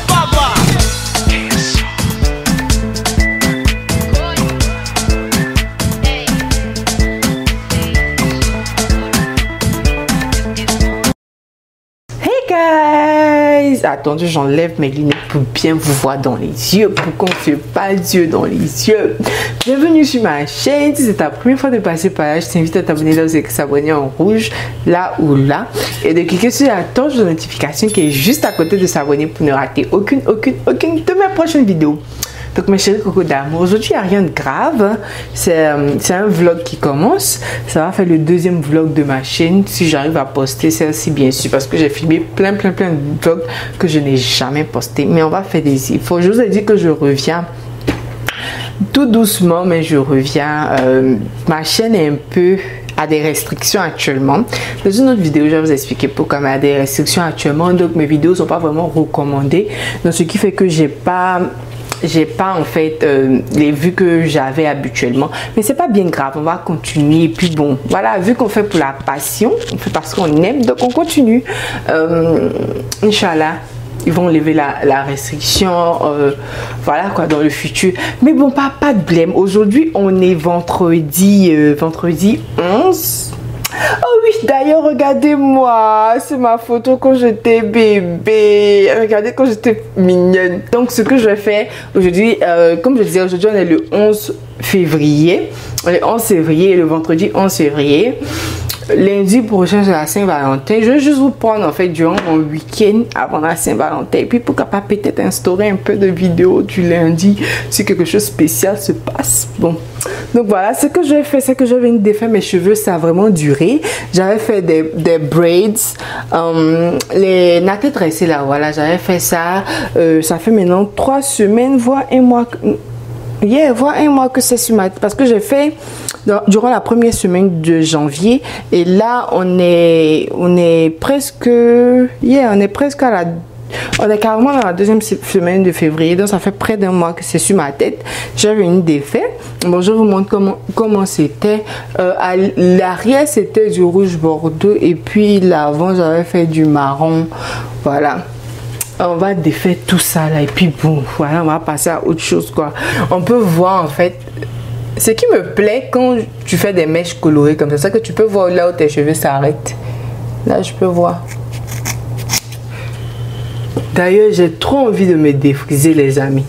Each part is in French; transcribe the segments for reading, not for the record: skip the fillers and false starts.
papa. Hey guys! Attendez, j'enlève mes lunettes pour bien vous voir dans les yeux, pour qu'on ne se passe Dieu dans les yeux. Bienvenue sur ma chaîne. Si c'est ta première fois de passer par là, je t'invite à t'abonner là où c'est s'abonner en rouge, là ou là, et de cliquer sur la torche de notification qui est juste à côté de s'abonner pour ne rater aucune de mes prochaines vidéos. Donc mes chéris coco d'amour, aujourd'hui il n'y a rien de grave, c'est un vlog qui commence, ça va faire le deuxième vlog de ma chaîne, si j'arrive à poster celle-ci bien sûr, parce que j'ai filmé plein de vlogs que je n'ai jamais posté, mais on va faire des efforts. Je vous ai dit que je reviens tout doucement, mais je reviens, ma chaîne est un peu à des restrictions actuellement. Dans une autre vidéo, je vais vous expliquer pourquoi il y a des restrictions actuellement, donc mes vidéos ne sont pas vraiment recommandées, donc ce qui fait que j'ai pas en fait les vues que j'avais habituellement, mais c'est pas bien grave, on va continuer. Et puis bon, voilà, vu qu'on fait pour la passion, on fait parce qu'on aime, donc on continue. Inch'Allah, ils vont lever la restriction, voilà quoi, dans le futur. Mais bon, pas de blême. Aujourd'hui, on est vendredi 11. Oh oui, d'ailleurs, regardez-moi, c'est ma photo quand j'étais bébé. Regardez quand j'étais mignonne. Donc, ce que je vais faire aujourd'hui, comme je disais, aujourd'hui, on est le 11 février. Le 11 février, le vendredi 11 février. Lundi prochain, c'est la Saint-Valentin. Je vais juste vous prendre en fait durant mon week-end avant la Saint-Valentin. Et puis pourquoi pas peut-être instaurer un peu de vidéos du lundi si quelque chose de spécial se passe. Bon, donc voilà, ce que j'ai fait, c'est que je viens de défaire mes cheveux. Ça a vraiment duré. J'avais fait des braids, les nattes tressées là, voilà, j'avais fait ça. Ça fait maintenant 3 semaines, voire un mois. Voire un mois que c'est sur ma tête, parce que j'ai fait durant la première semaine de janvier, et là on est presque on est carrément dans la deuxième semaine de février, donc ça fait près d'un mois que c'est sur ma tête. J'avais une défaite. Bon, je vous montre comment c'était. À l'arrière c'était du rouge bordeaux, et puis l'avant j'avais fait du marron, voilà. On va défaire tout ça là, et puis bon, voilà, on va passer à autre chose quoi. On peut voir en fait, ce qui me plaît quand tu fais des mèches colorées comme ça, c'est que tu peux voir là où tes cheveux s'arrêtent. Là je peux voir. D'ailleurs, j'ai trop envie de me défriser les amis.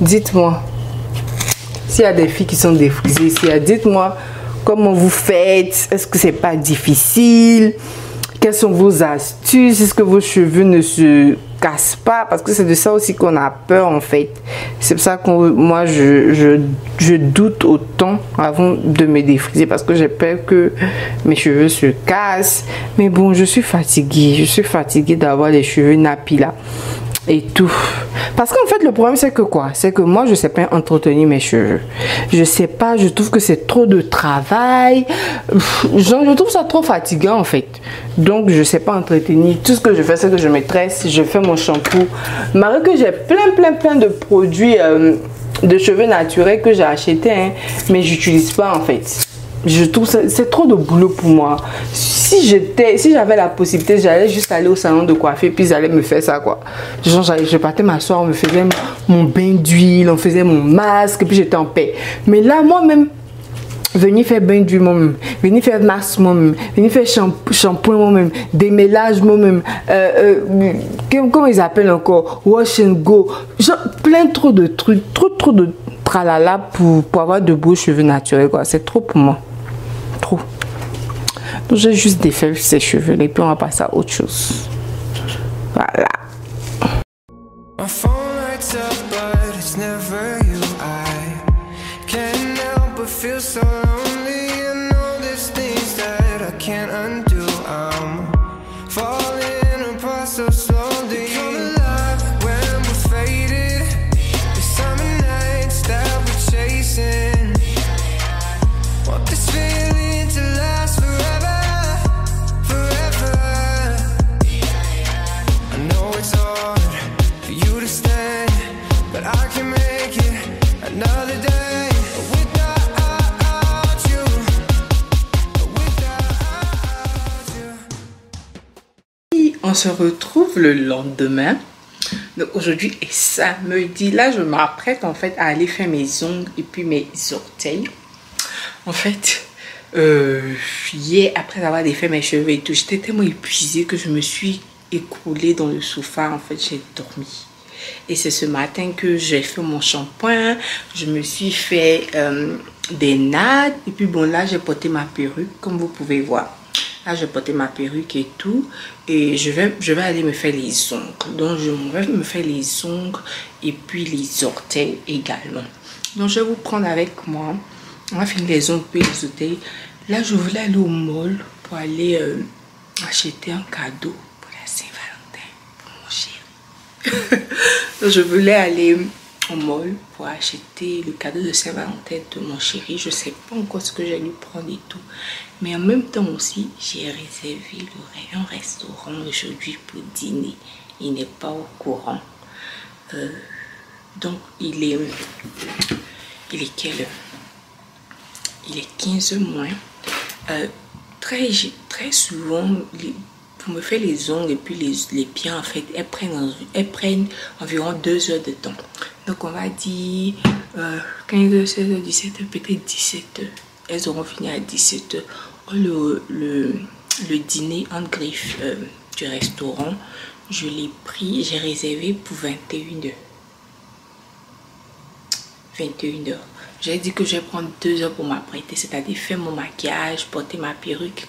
Dites-moi s'il y a des filles qui sont défrisées ici, dites-moi comment vous faites, est-ce que c'est pas difficile, quelles sont vos astuces, est-ce que vos cheveux ne se casse pas, parce que c'est de ça aussi qu'on a peur en fait. C'est pour ça que moi je doute autant avant de me défriser, parce que j'ai peur que mes cheveux se cassent. Mais bon, je suis fatiguée d'avoir les cheveux nappis là et tout, parce qu'en fait le problème c'est que quoi, c'est que moi je sais pas entretenir mes cheveux, je sais pas, je trouve que c'est trop de travail, je trouve ça trop fatigant en fait, donc je sais pas entretenir. Tout ce que je fais, c'est que je me tresse, je fais mon shampoo, malgré que j'ai plein de produits de cheveux naturels que j'ai acheté, hein, mais j'utilise pas en fait. Je trouve que c'est trop de boulot pour moi. Si j'avais la possibilité, j'allais juste aller au salon de coiffer, puis j'allais me faire ça quoi. Genre je partais m'asseoir, on me faisait mon bain d'huile, on faisait mon masque, puis j'étais en paix. Mais là moi-même, venir faire bain d'huile moi-même, venir faire masque moi-même, venir faire shampoing moi-même, démêlage moi-même, comment ils appellent encore, wash and go, genre trop de trucs, trop de tralala pour avoir de beaux cheveux naturels quoi. C'est trop pour moi, trop. Donc j'ai juste défait ces cheveux et puis on va passer à autre chose. Voilà. On se retrouve le lendemain. Donc aujourd'hui est samedi. Là, je m'apprête en fait à aller faire mes ongles et puis mes orteils. En fait, hier, après avoir défait mes cheveux et tout, j'étais tellement épuisée que je me suis écroulée dans le sofa. En fait, j'ai dormi. Et c'est ce matin que j'ai fait mon shampoing. Je me suis fait des nattes. Et puis bon, là, j'ai porté ma perruque, comme vous pouvez voir. Là, j'ai porté ma perruque et tout. Et je vais aller me faire les ongles. Donc, je vais me faire les ongles et puis les orteils également. Donc, je vais vous prendre avec moi. On va finir les ongles puis les orteils. Là, je voulais aller au mall pour aller acheter un cadeau pour la Saint-Valentin pour mon chéri. Donc, je voulais aller au mall pour acheter le cadeau de Saint-Valentin de mon chéri. Je ne sais pas encore ce que je vais lui prendre et tout. Mais en même temps aussi, j'ai réservé un restaurant aujourd'hui pour dîner. Il n'est pas au courant. Donc, il est quelle heure? Il est 15 moins. Très souvent, pour me faire les ongles et puis les pieds, en fait, elles prennent environ 2 heures de temps. Donc, on va dire 15 heures, 16 heures, 17 heures, peut-être 17 heures. Elles auront fini à 17 heures. Le dîner en griffe du restaurant, je l'ai pris, j'ai réservé pour 21 heures. 21 heures. J'ai dit que je vais prendre 2 heures pour m'apprêter, c'est-à-dire faire mon maquillage, porter ma perruque.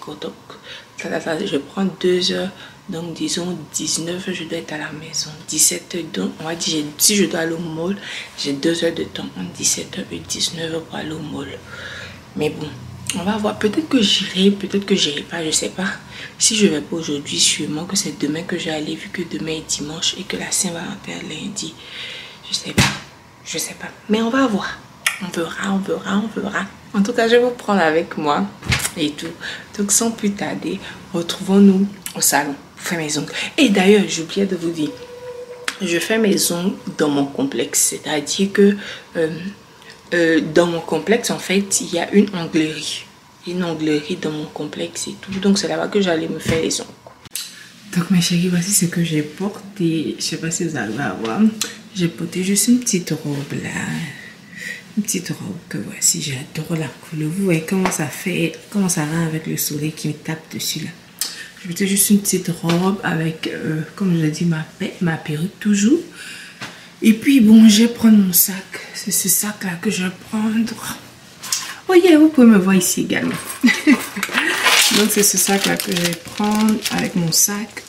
Je vais prendre 2 heures, donc disons 19 heures, je dois être à la maison. 17 heures, donc on va dire, si je dois aller au mall, j'ai 2 heures de temps entre 17 heures et 19 heures pour aller au mall. Mais bon, on va voir, peut-être que j'irai, peut-être que j'irai pas, je sais pas. Si je vais pas aujourd'hui, sûrement que c'est demain que je vais aller, vu que demain est dimanche et que la Saint-Valentin est lundi. Je sais pas, mais on va voir. On verra. En tout cas, je vais vous prendre avec moi et tout. Donc, sans plus tarder, retrouvons-nous au salon pour faire mes ongles. Et d'ailleurs, j'oubliais de vous dire, je fais mes ongles dans mon complexe. C'est-à-dire que dans mon complexe, en fait, il y a une onglerie. Une onglerie dans mon complexe et tout. Donc, c'est là-bas que j'allais me faire les ongles. Donc, mes chéris, voici ce que j'ai porté. Je sais pas si vous allez avoir. J'ai porté juste une petite robe là. Une petite robe que voici, j'adore la couleur. Vous voyez comment ça fait, comment ça rend avec le soleil qui me tape dessus là. Je mettais juste une petite robe avec, comme je l'ai dit, ma perruque toujours. Et puis bon, je vais prendre mon sac. C'est ce sac là que je vais prendre. Oh yeah, vous pouvez me voir ici également. Donc c'est ce sac là que je vais prendre avec mon sac.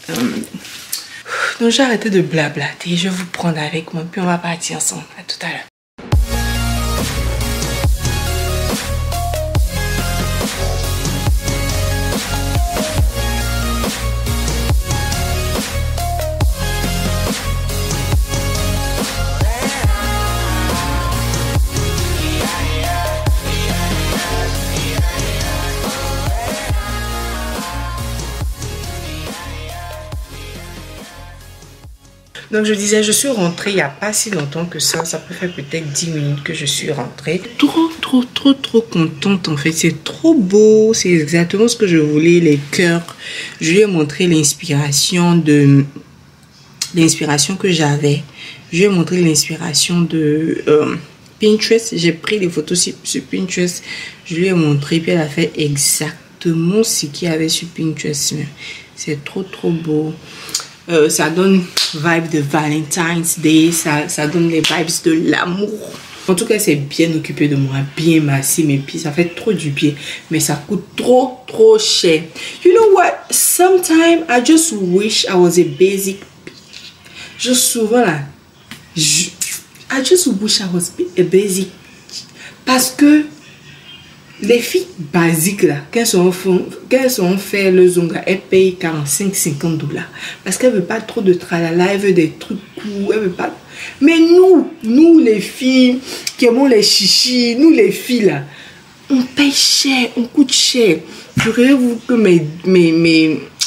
Donc j'ai arrêté de blablater. Je vais vous prendre avec moi. Puis on va partir ensemble. À tout à l'heure. Donc je disais, je suis rentrée il n'y a pas si longtemps que ça. Ça peut faire peut-être 10 minutes que je suis rentrée. Trop contente en fait. C'est trop beau. C'est exactement ce que je voulais. Les cœurs. Je lui ai montré l'inspiration que j'avais. Je lui ai montré l'inspiration de Pinterest. J'ai pris les photos sur Pinterest. Je lui ai montré. Puis elle a fait exactement ce qu'il y avait sur Pinterest. C'est trop beau. Ça donne vibe de Valentine's Day, ça donne les vibes de l'amour. En tout cas, c'est bien occupé de moi, bien massé mes pieds, ça fait trop du bien, mais ça coûte trop cher. You know what? Sometimes I just wish I was a basic bitch. Juste souvent là, I just wish I was a basic bitch. Parce que les filles basiques là, quand elles ont fait leurs ongles, elles payent 45-50 $. Parce qu'elles ne veulent pas trop de tralala, elles veulent des trucs courts, elles veulent pas. Mais nous les filles qui aimons les chichis, nous les filles là, on paye cher, on coûte cher. Jurez-vous que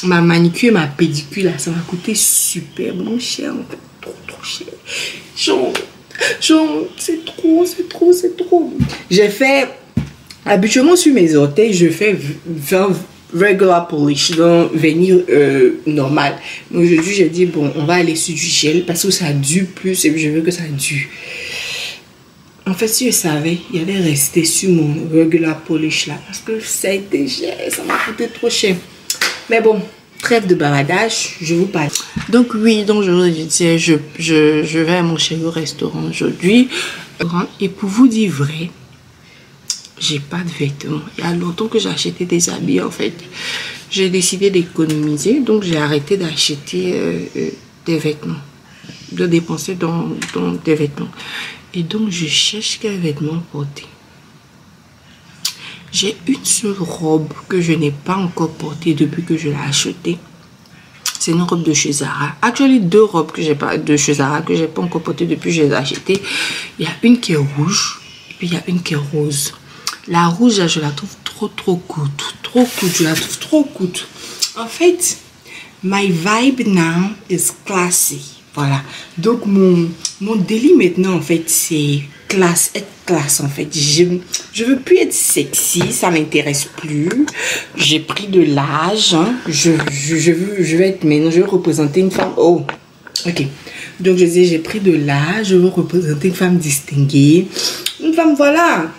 ma manicure et ma pédicure là, ça m'a coûté super bon cher, en fait, trop cher. Genre, c'est trop. J'ai fait. Habituellement sur mes orteils, je fais regular polish, donc vernis normal. Mais aujourd'hui, j'ai dit, bon, on va aller sur du gel parce que ça dure plus et puis je veux que ça dure. En fait, si je savais, il allait rester sur mon regular polish là parce que ça a été cher, ça m'a coûté trop cher. Mais bon, trêve de bavardage, je vous parle. Donc oui, donc je vous disais, je vais à mon chéri au restaurant aujourd'hui. Et pour vous dire vrai, j'ai pas de vêtements. Il y a longtemps que j'ai acheté des habits en fait. J'ai décidé d'économiser, donc j'ai arrêté d'acheter des vêtements, de dépenser dans des vêtements. Et donc je cherche quel vêtement porter. J'ai une seule robe que je n'ai pas encore portée depuis que je l'ai achetée. C'est une robe de chez Zara. Actuellement, deux robes que j'ai pas de chez Zara que j'ai pas encore portées depuis que je les ai achetées. Il y a une qui est rouge et puis il y a une qui est rose. La rouge, là, je la trouve trop courte. Trop courte, je la trouve trop courte. En fait, my vibe now is classy. Voilà. Donc, mon délit maintenant, en fait, c'est classe, être classe, en fait. Je veux plus être sexy, ça m'intéresse plus. J'ai pris de l'âge, hein. Je veux être, maintenant, je veux représenter une femme. Oh, ok. Donc, je disais, j'ai pris de l'âge, je veux représenter une femme distinguée. Une femme, voilà.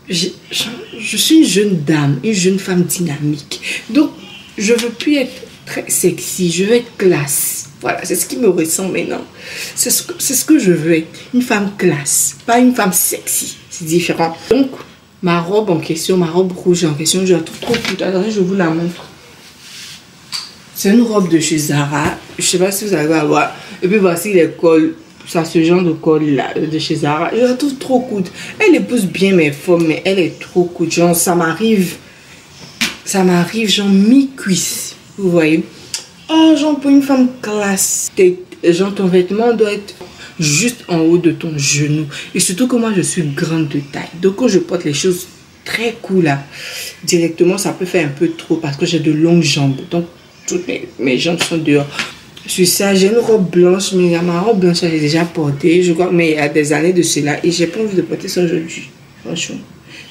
Je suis une jeune dame, une jeune femme dynamique. Donc, je veux plus être très sexy, je veux être classe. Voilà, c'est ce qui me ressemble maintenant. C'est ce que je veux être. Une femme classe, pas une femme sexy. C'est différent. Donc, ma robe en question, ma robe rouge en question, je la trouve trop courte. Attendez, je vous la montre. C'est une robe de chez Zara. Je sais pas si vous allez voir. Et puis voici les cols. Ça, ce genre de col là de chez Zara, je la trouve trop courte. Elle épouse bien mes formes, mais elle est trop courte. Genre, ça m'arrive genre mi-cuisse. Vous voyez? Oh, genre, pour une femme classe, genre, ton vêtement doit être juste en haut de ton genou. Et surtout que moi, je suis grande de taille. Donc, quand je porte les choses très cool là, directement, ça peut faire un peu trop parce que j'ai de longues jambes. Donc, toutes mes jambes sont dehors. Sur ça, j'ai une robe blanche, mais ma robe blanche, j'ai déjà portée, je crois, mais il y a des années de cela, et j'ai pas envie de porter ça aujourd'hui. Franchement,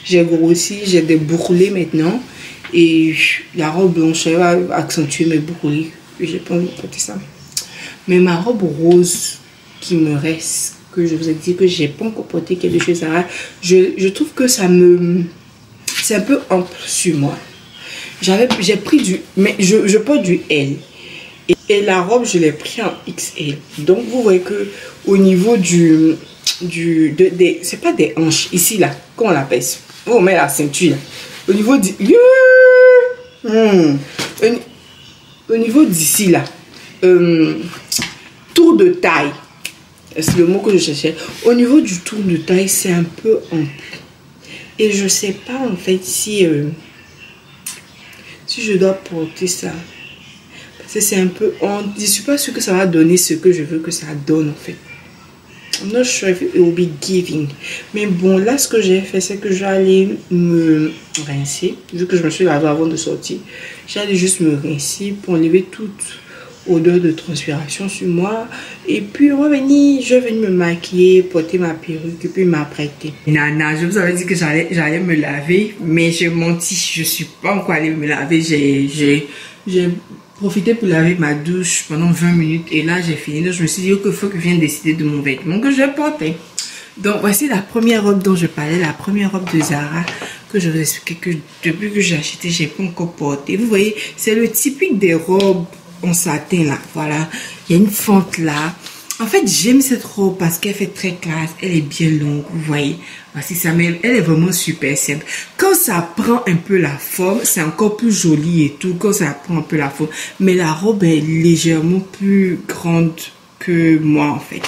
j'ai grossi, j'ai des bourrelets maintenant, et la robe blanche, elle va accentuer mes bourrelets, et j'ai pas envie de porter ça. Mais ma robe rose qui me reste, que je vous ai dit que j'ai pas encore porté quelque chose à je trouve que ça me... c'est un peu ample sur moi. J'ai pris du... mais je porte du L. Et la robe, je l'ai pris en XL. Donc, vous voyez que au niveau c'est pas des hanches, ici, là, comment on l'appelle? On met la ceinture, là. Au niveau du... Au niveau d'ici, là, tour de taille. C'est le mot que je cherchais. Au niveau du tour de taille, c'est un peu ample. Et je sais pas, en fait, si je dois porter ça. C'est un peu honte. Je ne suis pas sûre que ça va donner ce que je veux que ça donne en fait. I'm not sure if it will be giving. Mais bon, là ce que j'ai fait, c'est que j'allais me rincer. Vu que je me suis lavé avant de sortir, j'allais juste me rincer pour enlever toute odeur de transpiration sur moi. Et puis revenir, je vais venir me maquiller, porter ma perruque et puis m'apprêter. Nana, je vous avais dit que j'allais me laver, mais j'ai menti. Je ne suis pas encore allée me laver. J'ai profité pour laver ma douche pendant 20 minutes et là j'ai fini. Donc je me suis dit qu'il faut que je vienne décider de mon vêtement que je vais porter. Donc voici la première robe dont je parlais, la première robe de Zara que je vous expliquais que depuis que j'ai acheté, j'ai pas encore porté. Vous voyez, c'est le typique des robes en satin là. Voilà, il y a une fente là. En fait, j'aime cette robe parce qu'elle fait très classe, elle est bien longue, vous voyez. Voici ça, mais elle est vraiment super simple. Quand ça prend un peu la forme, c'est encore plus joli et tout, quand ça prend un peu la forme. Mais la robe est légèrement plus grande que moi, en fait.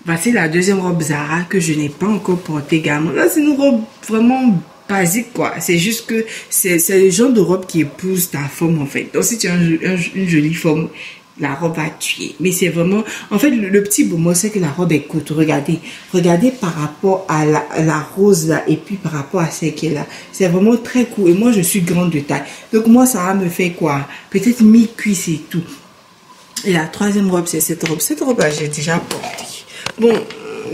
Voici la deuxième robe Zara que je n'ai pas encore portée également. Là, c'est une robe vraiment basique, quoi. C'est juste que c'est le genre de robe qui épouse ta forme, en fait. Donc, si tu as une jolie forme, la robe va tuer. Mais c'est vraiment... En fait, le petit bémol, c'est que la robe est courte. Regardez. Regardez par rapport à la rose là et puis par rapport à celle qui est là. C'est vraiment très court. Et moi, je suis grande de taille. Donc, moi, ça va me faire quoi? Peut-être mi-cuisse et tout. Et la troisième robe, c'est cette robe. Cette robe-là, j'ai déjà portée. Bon,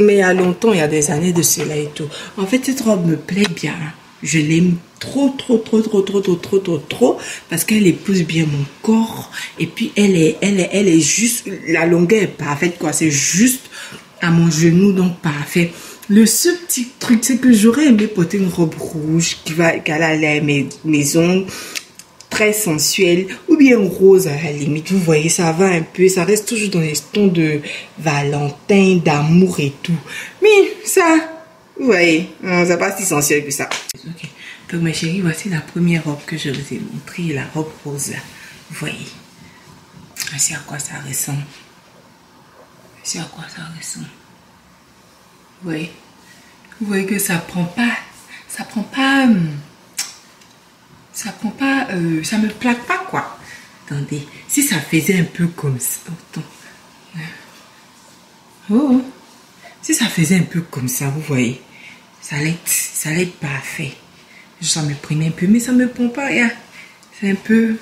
mais il y a longtemps, il y a des années de cela et tout. En fait, cette robe me plaît bien. Je l'aime trop parce qu'elle épouse bien mon corps. Et puis, elle est juste, la longueur est parfaite, quoi. C'est juste à mon genou, donc parfait. Le seul petit truc, c'est que j'aurais aimé porter une robe rouge qui allait à mes ongles, très sensuelle, ou bien rose à la limite. Vous voyez, ça va un peu, ça reste toujours dans les tons de Valentin, d'amour et tout. Mais ça, vous voyez, c'est pas si sensuel que ça. Okay. Donc mes chéris, voici la première robe que je vous ai montrée, la robe rose là. Vous voyez, voici à quoi ça ressemble. Voici à quoi ça ressemble. Vous voyez que ça prend pas, ça me plaque pas, quoi. Attendez, si ça faisait un peu comme ça, si ça faisait un peu comme ça, vous voyez, ça allait être parfait. Ça me prenait un peu, mais ça me prend pas, c'est un peu,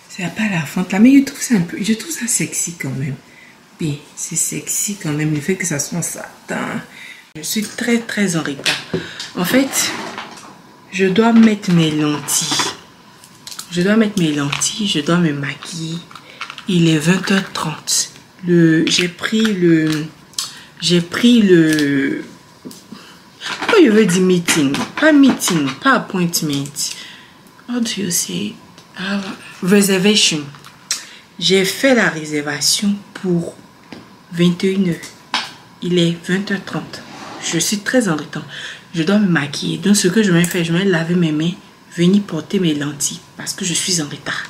c'est pas la fente là, mais je trouve ça sexy quand même. Oui, c'est sexy quand même, le fait que ça soit en satin. Je suis très en retard. En fait, je dois mettre mes lentilles. Je dois me maquiller. Il est 20h30. J'ai pris le... Pourquoi je veux dire meeting? Pas meeting, pas appointment. How do you say? Reservation. J'ai fait la réservation pour 21h. Il est 20h30. Je suis très en retard. Je dois me maquiller. Donc ce que je vais faire, je vais laver mes mains, venir porter mes lentilles parce que je suis en retard.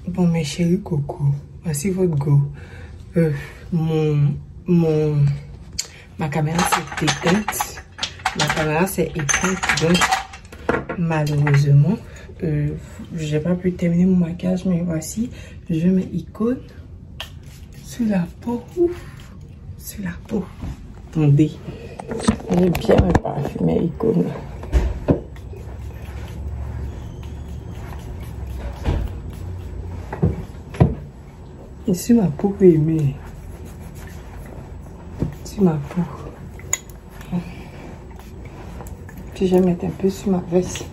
Bon mes chéris coco, voici votre go. Ma caméra s'est éteinte. Donc malheureusement j'ai pas pu terminer mon maquillage, mais voici, je mets icône sur la peau. Sur la peau. Attendez, j'ai bien me parfumer icône. Et sur ma peau, mais sur ma peau. Puis je vais mettre un peu sur ma veste.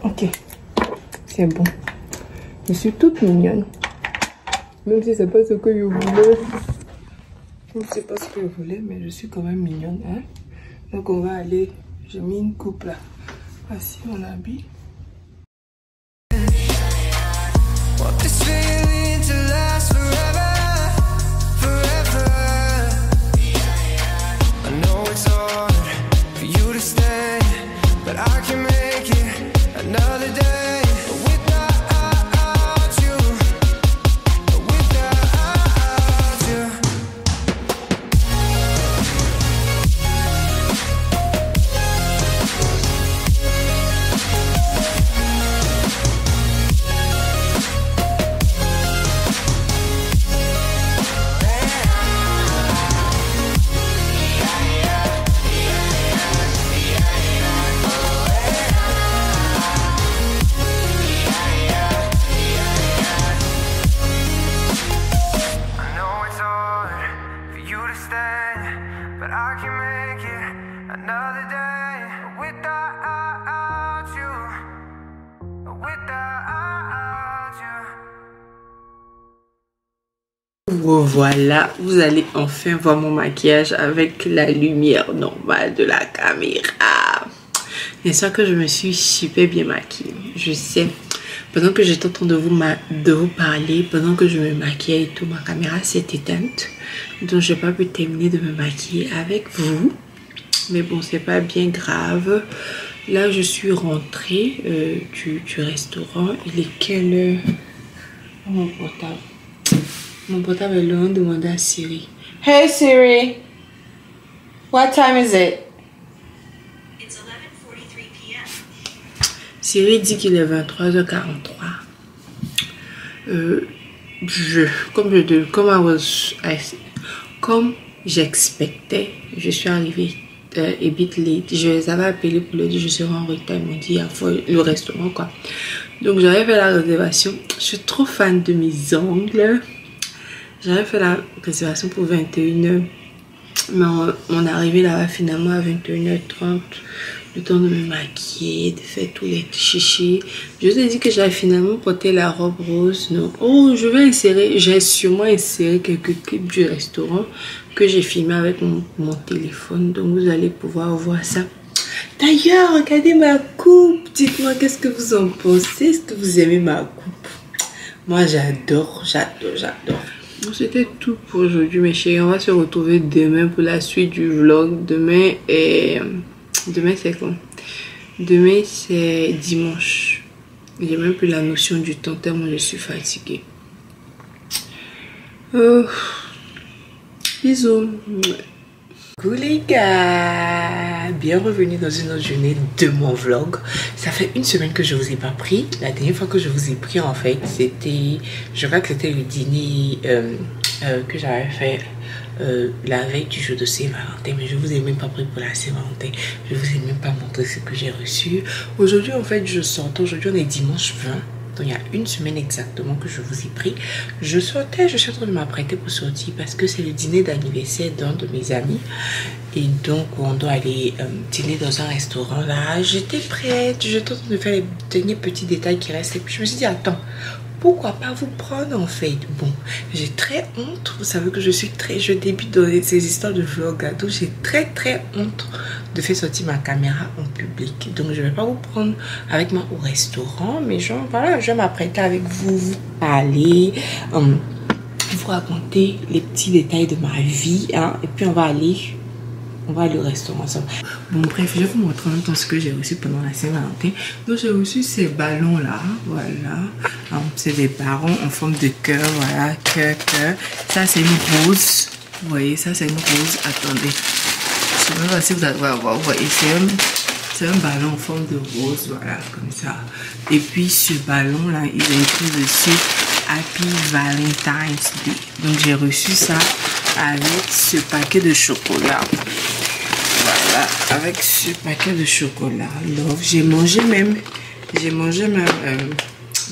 Ok, c'est bon. Je suis toute mignonne. Même si c'est pas ce que je voulais. Je ne sais pas ce que je voulais, mais je suis quand même mignonne. Hein? Donc on va aller. J'ai mis une coupe là. Voici mon habit. Voilà, vous allez enfin voir mon maquillage avec la lumière normale de la caméra. C'est ça que je me suis super bien maquillée. Je sais, pendant que j'étais en train de vous parler, pendant que je me maquillais et tout, ma caméra s'est éteinte. Donc je n'ai pas pu terminer de me maquiller avec vous. Mais bon, c'est pas bien grave. Là, je suis rentrée du restaurant. Il est quelle heure? Oh, mon portable. Mon portable est loin, demander à Siri. Hey Siri, what time is it? It's 11:43 p.m. Siri dit qu'il est 23h43. Comme j'expectais, je suis arrivée a bit late. Je les avais appelés pour leur dire je serai en retard. Ils m'ont dit à le restaurant quoi. Donc j'avais fait la réservation. Je suis trop fan de mes ongles. J'avais fait la réservation pour 21h. Mais on est arrivé là-bas finalement à 21h30. Le temps de me maquiller, de faire tous les chichis. Je vous ai dit que j'avais finalement porté la robe rose. Non. Oh, je vais insérer, j'ai sûrement inséré quelques clips du restaurant que j'ai filmé avec mon téléphone. Donc vous allez pouvoir voir ça. D'ailleurs, regardez ma coupe. Dites-moi qu'est-ce que vous en pensez. Est-ce que vous aimez ma coupe? Moi, j'adore. Donc c'était tout pour aujourd'hui mes chéris. On va se retrouver demain pour la suite du vlog. Demain c'est quoi? Demain c'est dimanche. J'ai même plus la notion du temps tellement je suis fatiguée. Bisous. Coucou les gars, bienvenue dans une autre journée de mon vlog. Ça fait une semaine que je vous ai pas pris. La dernière fois que je vous ai pris en fait c'était, je crois que c'était le dîner que j'avais fait la veille du jour de Saint-Valentin, mais je vous ai même pas pris pour la Saint-Valentin. Je vous ai même pas montré ce que j'ai reçu. Aujourd'hui en fait je sortais, aujourd'hui on est dimanche 20. Donc il y a une semaine exactement que je vous ai pris. Je suis en train de m'apprêter pour sortir parce que c'est le dîner d'anniversaire d'un de mes amis. Et donc on doit aller dîner dans un restaurant là. J'étais prête, j'étais en train de faire les derniers petits détails qui restent. Et puis je me suis dit attends, pourquoi pas vous prendre en fait. Bon, j'ai très honte. Vous savez que je débute dans ces histoires de vlog. Donc j'ai très honte de faire sortir ma caméra en public. Donc je vais pas vous prendre avec moi au restaurant, mais genre voilà, je vais m'apprêter avec vous, vous parler, vous raconter les petits détails de ma vie, hein, et puis on va aller au restaurant ensemble. Bon bref, je vais vous montrer en même temps ce que j'ai reçu pendant la Saint-Valentin. Donc j'ai reçu ces ballons là, voilà. C'est des ballons en forme de cœur, voilà, cœur. Ça c'est une rose, vous voyez, ça c'est une rose, attendez. Je ne sais pas si vous allez voir, vous voyez, c'est un ballon en forme de rose, voilà, comme ça. Et puis ce ballon là, il est écrit dessus Happy Valentine's Day. Donc j'ai reçu ça avec ce paquet de chocolat. Voilà, avec ce paquet de chocolat. Love, j'ai mangé même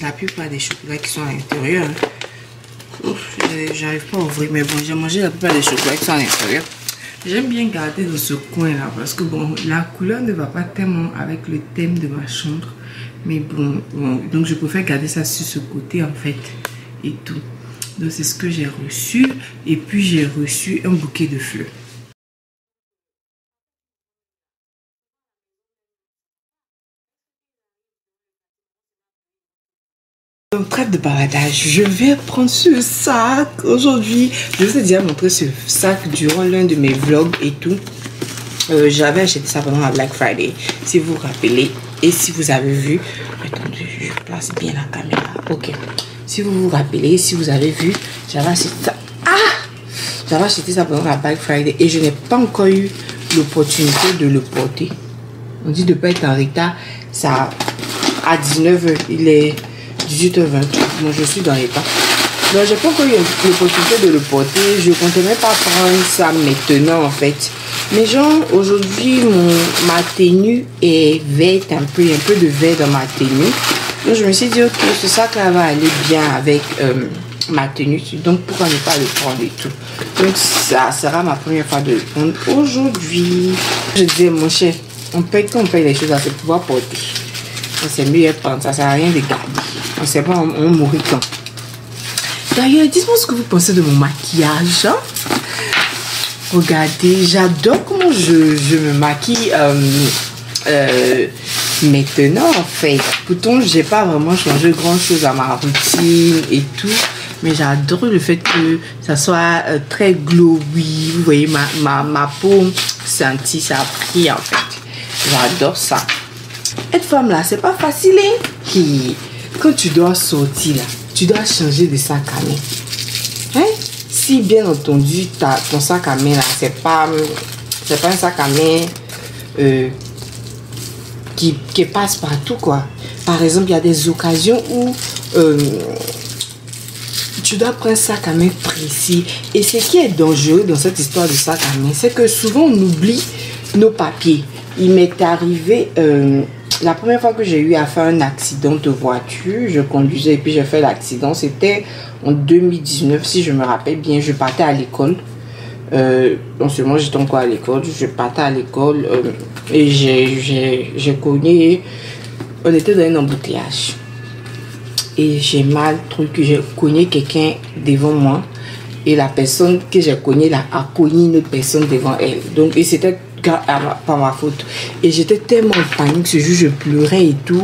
la plupart des chocolats qui sont à l'intérieur. J'arrive pas à ouvrir, mais bon, j'ai mangé la plupart des chocolats qui sont à l'intérieur. J'aime bien garder dans ce coin là parce que bon, la couleur ne va pas tellement avec le thème de ma chambre. Mais bon, donc je préfère garder ça sur ce côté en fait et tout. Donc c'est ce que j'ai reçu. Et puis j'ai reçu un bouquet de fleurs. Donc trêve de baladage, je vais prendre ce sac aujourd'hui. Je vous ai déjà montré ce sac durant l'un de mes vlogs et tout. J'avais acheté ça pendant la Black Friday, si vous vous rappelez. Et si vous avez vu, attendez, je place bien la caméra. Ok. Si vous vous rappelez, si vous avez vu, j'avais acheté ça. J'avais acheté ça pendant la Black Friday et je n'ai pas encore eu l'opportunité de le porter. On dit de ne pas être en retard. Ça à 19h, il est 18h28. Moi, je suis dans les pas. Donc, j'ai pas encore eu l'opportunité de le porter. Je ne comptais même pas prendre ça maintenant, en fait. Mais genre, aujourd'hui, ma tenue est verte, un peu de vert dans ma tenue. Donc, je me suis dit, ok, ce sac-là va aller bien avec ma tenue. Donc, pourquoi ne pas le prendre et tout. Donc, ça sera ma première fois de le prendre aujourd'hui. Je disais, mon cher, on paye les choses à se pouvoir porter. C'est mieux de prendre ça, ça sert à rien de garder. On ne sait pas, on mourit quand. D'ailleurs, dites-moi ce que vous pensez de mon maquillage. Hein? Regardez, j'adore comment je me maquille maintenant en fait. Pourtant, j'ai pas vraiment changé grand chose à ma routine et tout. Mais j'adore le fait que ça soit très glowy. Vous voyez, ma peau sentie, ça a pris en fait. J'adore ça. Être femme là, c'est pas facile. Hein? Quand tu dois sortir là, tu dois changer de sac à main. Hein? Si bien entendu, ton sac à main là, c'est pas un sac à main qui passe partout quoi. Par exemple, il y a des occasions où tu dois prendre un sac à main précis. Et ce qui est dangereux dans cette histoire de sac à main, c'est que souvent on oublie nos papiers. Il m'est arrivé, la première fois que j'ai eu à faire un accident de voiture, je conduisais et puis j'ai fait l'accident. C'était en 2019, si je me rappelle bien. Je partais à l'école. Non seulement j'étais encore à l'école, je partais à l'école et j'ai cogné. On était dans un embouteillage. Et j'ai mal truc, j'ai cogné quelqu'un devant moi. Et la personne que j'ai cognée là a cogné une autre personne devant elle. Donc, et c'était pas ma faute. Et j'étais tellement en panique ce jour, je pleurais et tout.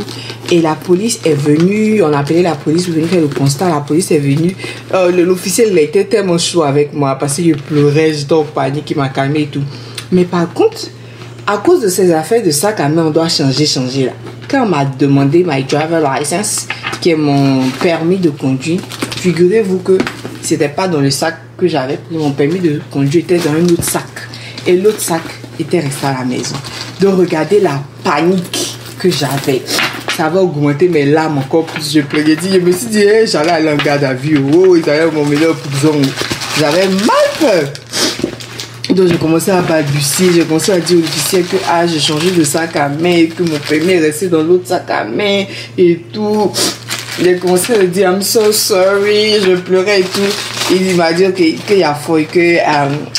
Et la police est venue, on a appelé la police pour venir faire le constat. La police est venue. L'officier il était tellement chaud avec moi parce que je pleurais, j'étais en panique, il m'a calmé et tout. Mais par contre, à cause de ces affaires de sac à main, on doit changer là. Quand on m'a demandé my driver license, qui est mon permis de conduire, figurez-vous que c'était pas dans le sac que j'avais pris. Mon permis de conduire était dans un autre sac. Et l'autre sac était resté à la maison. Donc regardez la panique que j'avais. Ça va augmenter mes larmes encore plus. Je pleurais. Je me suis dit, hey, j'allais aller en garde à vue. Oh, ils allaient m'emmener en prison. J'avais mal peur. Donc je commençais à balbutier, je commençais à dire au officier que j'ai changé de sac à main, que mon permis est resté dans l'autre sac à main et tout. J'ai commencé à dire I'm so sorry, je pleurais et tout. Il m'a dit qu'il y a foi que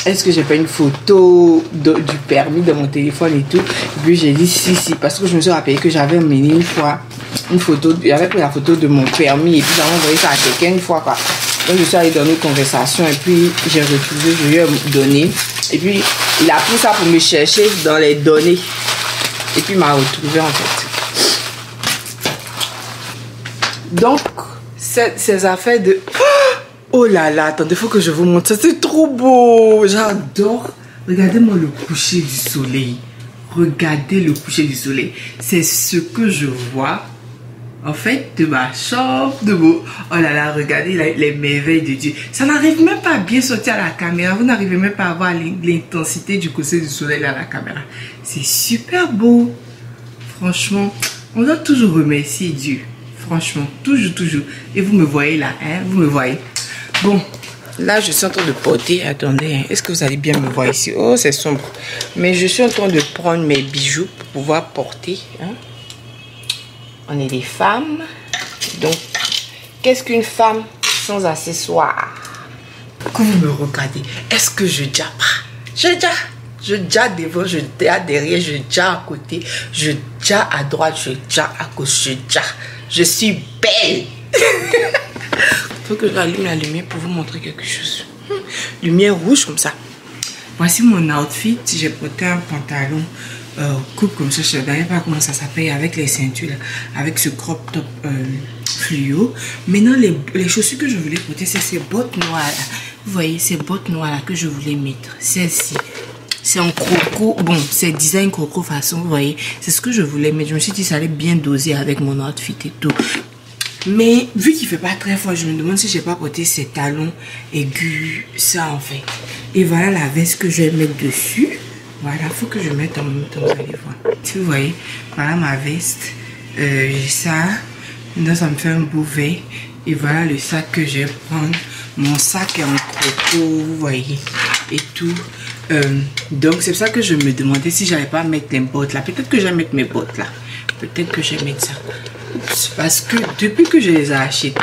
est-ce que j'ai fait une photo du permis de mon téléphone et tout. Et puis j'ai dit si parce que je me suis rappelé que j'avais amené une fois une photo, j'avais pris la photo de mon permis et puis j'avais envoyé ça à quelqu'un une fois quoi. Donc je suis allée dans une conversation et puis j'ai refusé, je lui ai donné. Et puis il a pris ça pour me chercher dans les données. Et puis il m'a retrouvé en fait. Donc ces affaires de... Oh là là, attendez, il faut que je vous montre ça. C'est trop beau. J'adore. Regardez-moi le coucher du soleil. Regardez le coucher du soleil. C'est ce que je vois. En fait, de ma chambre, de beau. Oh là là, regardez les merveilles de Dieu. Ça n'arrive même pas à bien sortir à la caméra. Vous n'arrivez même pas à voir l'intensité du coucher du soleil à la caméra. C'est super beau. Franchement, on doit toujours remercier Dieu. Franchement, toujours. Et vous me voyez là, hein? Vous me voyez. Bon, là, je suis en train de porter. Attendez, hein. Est-ce que vous allez bien me voir ici? Oh, c'est sombre. Mais je suis en train de prendre mes bijoux pour pouvoir porter, hein. On est des femmes. Donc, qu'est-ce qu'une femme sans accessoires? Quand vous me regardez, est-ce que je jappe? Je jappe devant, je jappe derrière, je jappe à côté, je jappe à droite, je jappe à gauche, je jappe. Je suis belle. Il faut que je rallume la lumière pour vous montrer quelque chose. Lumière rouge comme ça. Voici mon outfit. J'ai porté un pantalon coupe comme ça, je ne savais pas comment ça s'appelle, avec les ceintures là, avec ce crop top fluo. Maintenant les chaussures que je voulais porter, c'est ces bottes noires là. Vous voyez ces bottes noires là que je voulais mettre, celle-ci. C'est en croco, bon c'est design croco façon, vous voyez, c'est ce que je voulais mettre. Je me suis dit ça allait bien doser avec mon outfit et tout. Mais vu qu'il fait pas très froid, je me demande si j'ai pas porté ces talons aigus, ça en fait. Et voilà la veste que je vais mettre dessus. Voilà, faut que je mette en même temps, vous allez voir. Si vous voyez, voilà ma veste. J'ai ça. Maintenant, ça me fait un beau vert. Et voilà le sac que je vais prendre. Mon sac est en croco, vous voyez. Et tout. Donc, c'est pour ça que je me demandais si j'allais pas mettre les bottes là. Peut-être que je vais mettre mes bottes là. Peut-être que je vais mettre ça. Parce que depuis que je les ai achetées,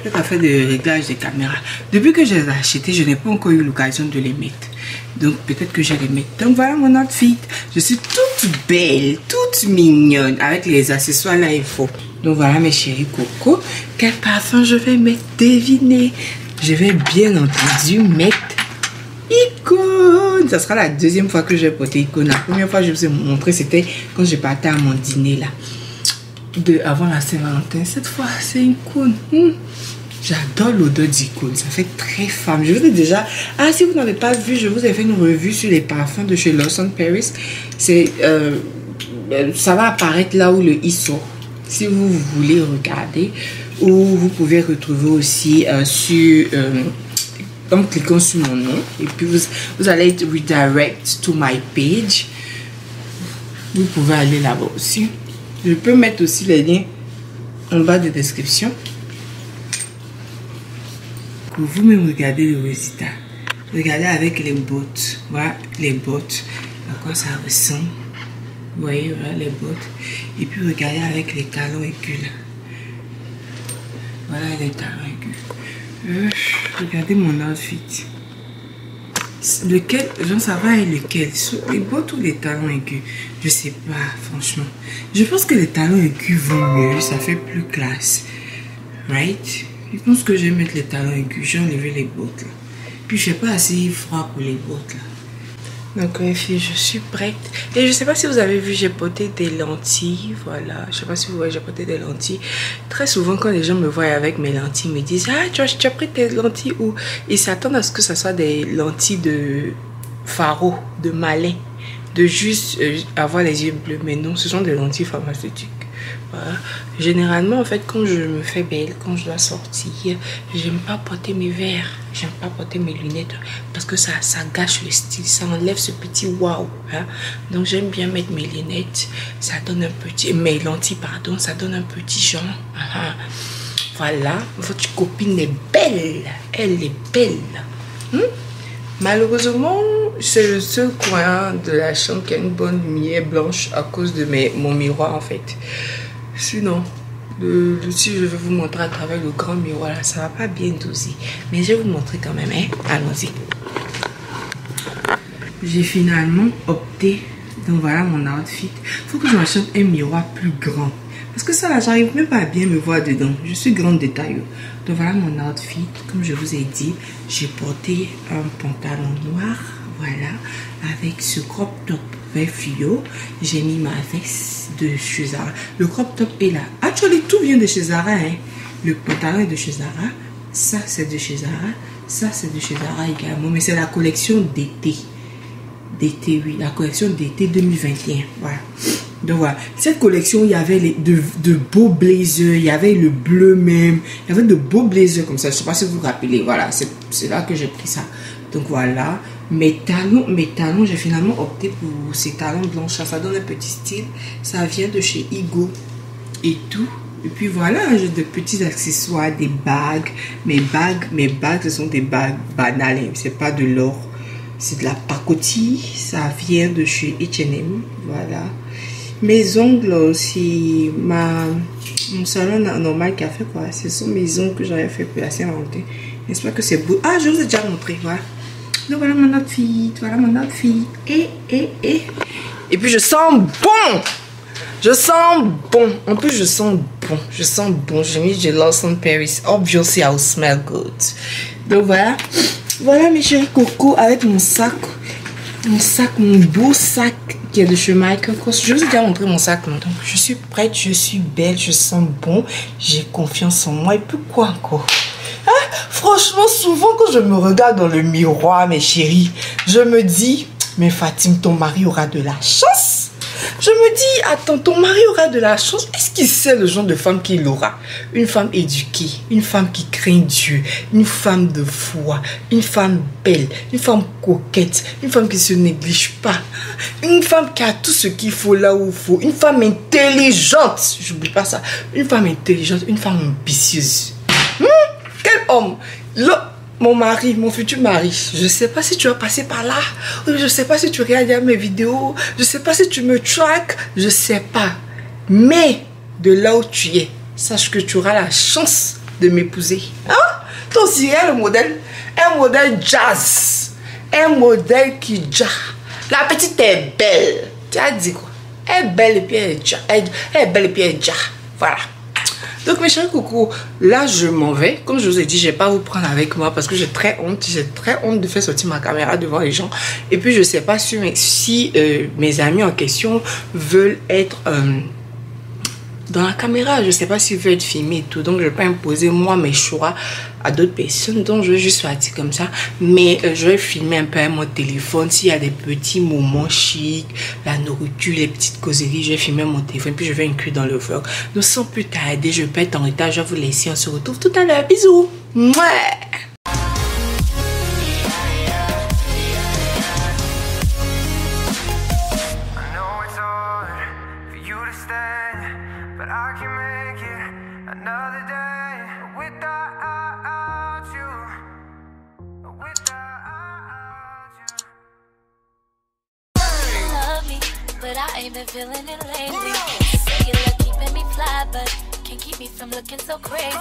j'ai pas fait de réglage de caméra. Depuis que je les ai achetées, je n'ai pas encore eu l'occasion de les mettre. Donc peut-être que je vais les mettre. Donc voilà mon outfit. Je suis toute belle, toute mignonne. Avec les accessoires là, il faut. Donc voilà mes chéris coco. Quel parfum je vais mettre? Devinez. Je vais bien entendu mettre Icône. Ça sera la deuxième fois que je vais porter Icône. La première fois que je vous ai montré, c'était quand je partais à mon dîner là. Avant la Saint-Valentin. Cette fois, c'est Icône. J'adore l'odeur d'Icône. Ça fait très femme. Je vous ai déjà... Ah, si vous n'avez pas vu, je vous ai fait une revue sur les parfums de chez Lawson Paris. C'est... ça va apparaître là où le i sort. Si vous voulez regarder. Ou vous pouvez retrouver aussi sur... en cliquant sur mon nom. Et puis vous allez être redirect to my page. Vous pouvez aller là-bas aussi. Je peux mettre aussi les liens en bas de description. coucou, vous-même regardez le résultat. Regardez avec les bottes. Voilà les bottes. À quoi ça ressemble. Vous voyez, voilà les bottes. Et puis regardez avec les talons aigus là. Voilà les talons aigus. Regardez mon outfit. Lequel, j'en sais pas lequel. Les bottes ou les talons aigus? Je sais pas, franchement. Je pense que les talons aigus vont mieux. Ça fait plus classe. Right? Je pense que je vais mettre les talons aigus. J'ai enlevé les bottes là. Puis je sais pas assez froid pour les bottes là. Donc les filles, je suis prête. Et je sais pas si vous avez vu, j'ai porté des lentilles. Voilà, je sais pas si vous voyez, j'ai porté des lentilles. Très souvent quand les gens me voient avec mes lentilles, ils me disent: ah, tu as pris tes lentilles où? Ils s'attendent à ce que ça soit des lentilles de faro, de malin, de juste avoir les yeux bleus. Mais non, ce sont des lentilles pharmaceutiques. Voilà. Généralement, en fait, quand je me fais belle, quand je dois sortir, j'aime pas porter mes verres, j'aime pas porter mes lunettes parce que ça gâche le style, ça enlève ce petit waouh. Hein? Donc, j'aime bien mettre mes lunettes, ça donne un petit, mes lentilles, pardon, ça donne un petit genre. Voilà, votre copine est belle, elle est belle. Malheureusement, c'est le seul coin de la chambre qui a une bonne lumière blanche à cause de mon miroir en fait. Sinon, si je vais vous montrer à travers le grand miroir là, ça va pas bien doser. Mais je vais vous montrer quand même, hein. Allons-y. J'ai finalement opté. Donc voilà mon outfit. Il faut que je m'achète un miroir plus grand. Parce que ça là, j'arrive même pas à bien me voir dedans. Je suis grande de taille. Donc voilà mon outfit. Comme je vous ai dit, j'ai porté un pantalon noir. Voilà. Avec ce crop top vert fluo. J'ai mis ma veste de chez Zara. Le crop top est là. Actually, tout vient de chez Zara. Hein. Le pantalon est de chez Zara. Ça, c'est de chez Zara. Ça, c'est de chez Zara également. Mais c'est la collection d'été. D'été, oui. La collection d'été 2021. Voilà. Donc voilà, cette collection, il y avait de beaux blazers, il y avait le bleu même, il y avait de beaux blazers comme ça, je ne sais pas si vous vous rappelez, voilà, c'est là que j'ai pris ça. Donc voilà, mes talons, j'ai finalement opté pour ces talons blancs, ça donne un petit style, ça vient de chez Igo et tout. Et puis voilà, j'ai de petits accessoires, des bagues, mes bagues, ce sont des bagues banales, c'est pas de l'or, c'est de la pacotille, ça vient de chez H&M, voilà. Mes ongles aussi, mon salon normal qui a fait quoi, ce sont mes ongles que j'avais fait pour la Saint-Valentin. N'est-ce pas que c'est beau? Ah, je vous ai déjà montré, voilà. Donc voilà mon outfit, voilà mon outfit. Et puis je sens bon. Je sens bon. En plus, je sens bon. Je sens bon. J'ai mis du Lawson Paris. Obviously, I will smell good. Donc voilà. Voilà mes chéris coco avec mon sac. Mon beau sac qui est de chez Michael Kors. Je vous ai déjà montré mon sac. Donc, je suis prête, je suis belle, je sens bon. J'ai confiance en moi. Et puis quoi encore? Hein? Franchement, souvent quand je me regarde dans le miroir, mes chéris, je me dis, mais Fatim, ton mari aura de la chance. Je me dis, attends, ton mari aura de la chance. Est-ce qu'il sait le genre de femme qu'il aura? Une femme éduquée, une femme qui craint Dieu, une femme de foi, une femme belle, une femme coquette, une femme qui ne se néglige pas, une femme qui a tout ce qu'il faut là où il faut, une femme intelligente, j'oublie pas ça, une femme intelligente, une femme ambitieuse. Quel homme! Mon mari, mon futur mari, je sais pas si tu vas passer par là, je sais pas si tu regardes mes vidéos, je sais pas si tu me traques, je sais pas. Mais de là où tu es, sache que tu auras la chance de m'épouser. Hein? Toi aussi, un modèle jazz, un modèle qui jazz. La petite est belle. Tu as dit quoi? Elle est belle et puis elle est jazz. Elle est belle et puis elle est jazz. Voilà. Donc mes chers coucou, là je m'en vais. Comme je vous ai dit, je ne vais pas vous prendre avec moi parce que j'ai très honte. J'ai très honte de faire sortir ma caméra devant les gens. Et puis je ne sais pas si mes amis en question veulent être dans la caméra. Je ne sais pas s'ils veulent être filmés et tout. Donc je ne vais pas imposer moi mes choix à d'autres personnes. Donc je vais juste partir comme ça. Mais je vais filmer un peu à mon téléphone. S'il y a des petits moments chics, la nourriture, les petites causeries, je vais filmer mon téléphone. Puis je vais inclure dans le vlog. Donc sans plus tarder, je vais être en retard. Je vais vous laisser. On se retrouve tout à l'heure. Bisous. Mouais. Another day without you. but I ain't been feeling it lately. Say you love keeping me fly, but can't keep me from looking so crazy.